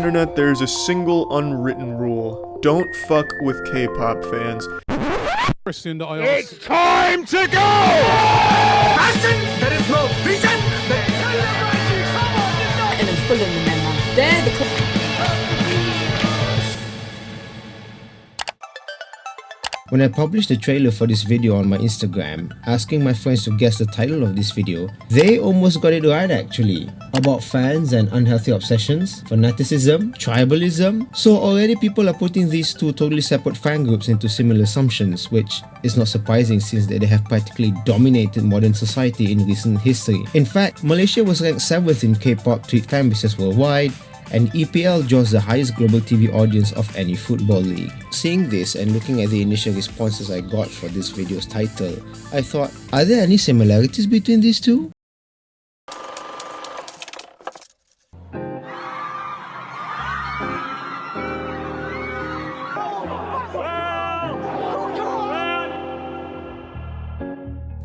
internet, there's a single unwritten rule. Don't fuck with K-pop fans. It's time to go! Passion! There is no vision! And I'm full of the man. They're the couple. When I published the trailer for this video on my Instagram, asking my friends to guess the title of this video, they almost got it right actually. About fans and unhealthy obsessions, fanaticism, tribalism. So already people are putting these two totally separate fan groups into similar assumptions, which is not surprising since they have practically dominated modern society in recent history. In fact, Malaysia was ranked 7th in K-pop tweet fan bases worldwide, and EPL draws the highest global TV audience of any football league. Seeing this and looking at the initial responses I got for this video's title, I thought, are there any similarities between these two?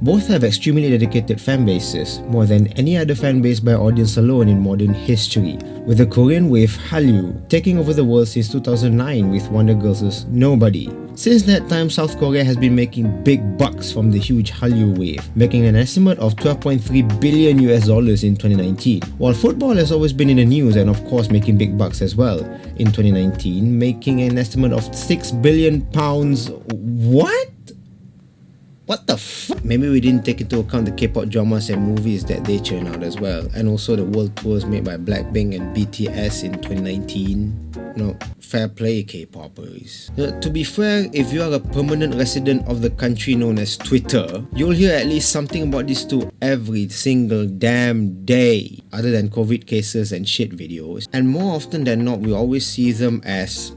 Both have extremely dedicated fan bases, more than any other fan base by audience alone in modern history, with the Korean wave Hallyu taking over the world since 2009 with Wonder Girls' Nobody. Since that time, South Korea has been making big bucks from the huge Hallyu wave, making an estimate of $12.3 billion in 2019. While football has always been in the news and of course making big bucks as well, in 2019 making an estimate of £6 billion. What? What the fuck? Maybe we didn't take into account the K-pop dramas and movies that they churn out as well, and also the world tours made by Blackpink and BTS in 2019. Fair play, K-popers. To be fair, if you are a permanent resident of the country known as Twitter, you'll hear at least something about these two every single damn day, other than COVID cases and shit videos. And more often than not, we always see them as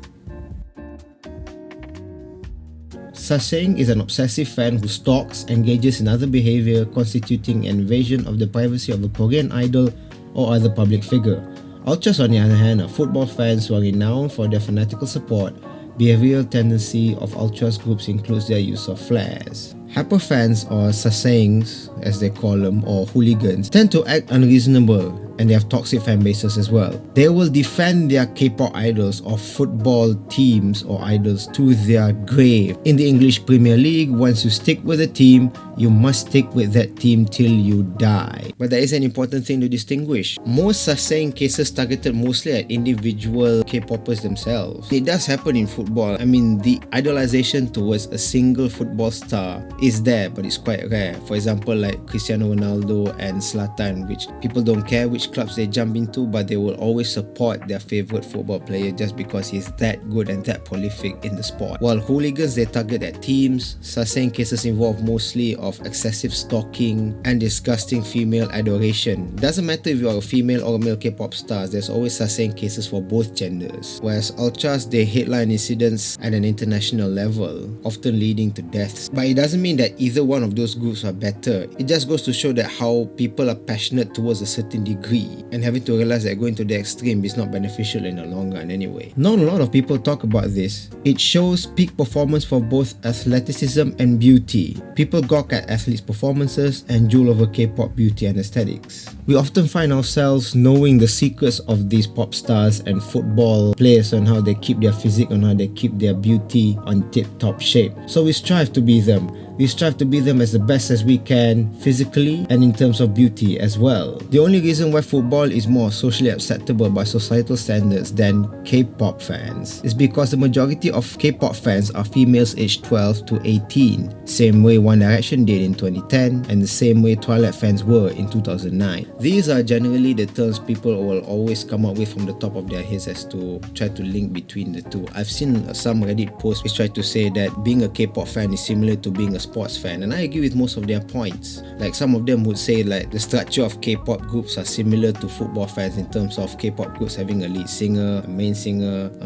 Saseng is an obsessive fan who stalks, engages in other behavior constituting an invasion of the privacy of a Korean idol or other public figure. Ultras, on the other hand, are football fans who are renowned for their fanatical support. Behavioral tendency of ultras groups includes their use of flares. Hyper fans, or Sasengs as they call them, or hooligans, tend to act unreasonable, and they have toxic fan bases as well. They will defend their K-pop idols or football teams or idols to their grave. In the English Premier League, once you stick with a team, you must stick with that team till you die. But there is an important thing to distinguish. Most Saseng cases targeted mostly at individual K-popers themselves. It does happen in football. I mean, the idolization towards a single football star is there, but it's quite rare. For example, like Cristiano Ronaldo and Zlatan, which people don't care which clubs they jump into, but they will always support their favorite football player just because he's that good and that prolific in the sport. While hooligans, they target at teams. Saseng cases involve mostly of excessive stalking and disgusting female adoration. Doesn't matter if you are a female or a male K-pop stars, there's always Saseng cases for both genders. Whereas ultras, they headline incidents at an international level, often leading to deaths. But it doesn't mean that either one of those groups are better. It just goes to show that how people are passionate towards a certain degree, and having to realize that going to the extreme is not beneficial in the long run anyway. Not a lot of people talk about this. It shows peak performance for both athleticism and beauty. People gawk at athletes' performances and drool over K-pop beauty and aesthetics. We often find ourselves knowing the secrets of these pop stars and football players on how they keep their physique, on how they keep their beauty on tip-top shape. So we strive to be them. We strive to be them as the best as we can, physically and in terms of beauty as well. The only reason why football is more socially acceptable by societal standards than K-pop fans is because the majority of K-pop fans are females aged 12 to 18, same way One Direction did in 2010 and the same way Twilight fans were in 2009. These are generally the terms people will always come up with from the top of their heads as to try to link between the two. I've seen some Reddit posts which try to say that being a K-pop fan is similar to being a sports fan, and I agree with most of their points. Like some of them would say like the structure of K-pop groups are similar to football fans in terms of K-pop groups having a lead singer, a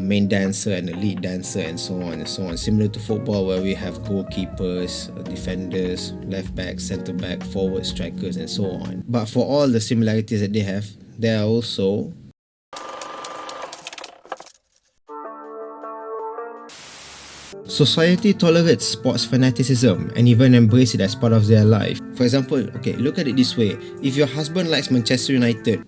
main dancer and a lead dancer, and so on and so on. Similar to football where we have goalkeepers, defenders, left back, centre back, forward, strikers, and so on. But for all the similarities that they have, there are also society tolerates sports fanaticism and even embrace it as part of their life. For example, okay, look at it this way. If your husband likes Manchester United,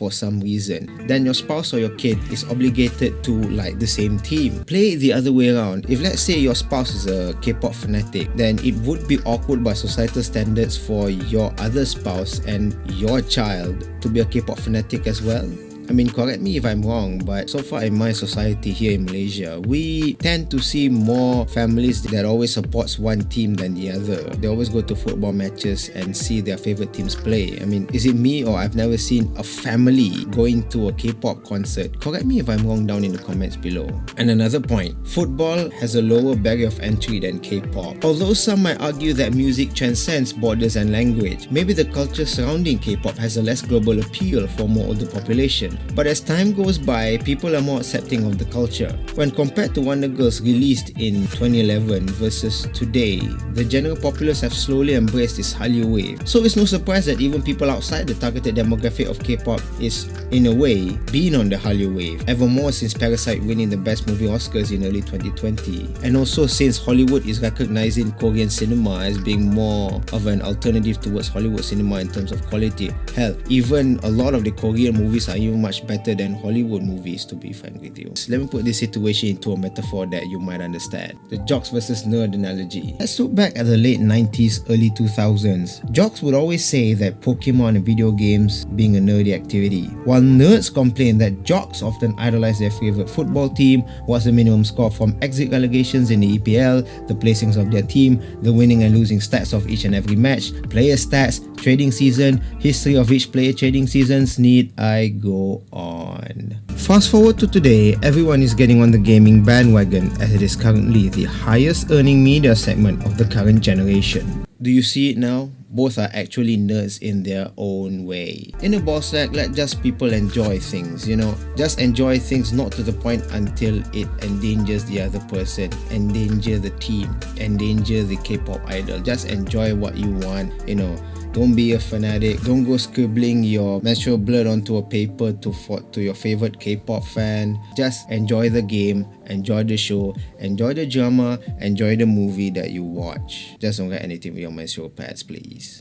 for some reason, then your spouse or your kid is obligated to like the same team. Play it the other way around. If let's say your spouse is a K-pop fanatic, then it would be awkward by societal standards for your other spouse and your child to be a K-pop fanatic as well. I mean, correct me if I'm wrong, but so far in my society here in Malaysia, we tend to see more families that always supports one team than the other. They always go to football matches and see their favorite teams play. I mean, is it me or I've never seen a family going to a K-pop concert? Correct me if I'm wrong down in the comments below. And another point, football has a lower barrier of entry than K-pop. Although some might argue that music transcends borders and language, maybe the culture surrounding K-pop has a less global appeal for more older population. But as time goes by, people are more accepting of the culture. When compared to Wonder Girls released in 2011 versus today, the general populace have slowly embraced this Hallyu wave. So it's no surprise that even people outside the targeted demographic of K-pop is, in a way, being on the Hallyu wave, ever more since Parasite winning the Best Movie Oscars in early 2020. And also since Hollywood is recognizing Korean cinema as being more of an alternative towards Hollywood cinema in terms of quality. Hell, even a lot of the Korean movies are even much better than Hollywood movies, to be frank with you. So let me put this situation into a metaphor that you might understand. The jocks versus nerd analogy. Let's look back at the late 90s, early 2000s. Jocks would always say that Pokemon and video games being a nerdy activity, while nerds complain that jocks often idolize their favorite football team, what's the minimum score from exit relegations in the EPL, the placings of their team, the winning and losing stats of each and every match, player stats, trading season, history of each player trading seasons. Need I go on? Fast forward to today, everyone is getting on the gaming bandwagon as it is currently the highest earning media segment of the current generation. Do you see it now? Both are actually nerds in their own way. In a boss sack, let just people enjoy things, Just enjoy things, not to the point until it endangers the other person, endanger the team, endanger the K-pop idol. Just enjoy what you want, Don't be a fanatic. Don't go scribbling your menstrual blood onto a paper to your favorite K-pop fan. Just enjoy the game, enjoy the show, enjoy the drama, enjoy the movie that you watch. Just don't get anything with your menstrual pads, please.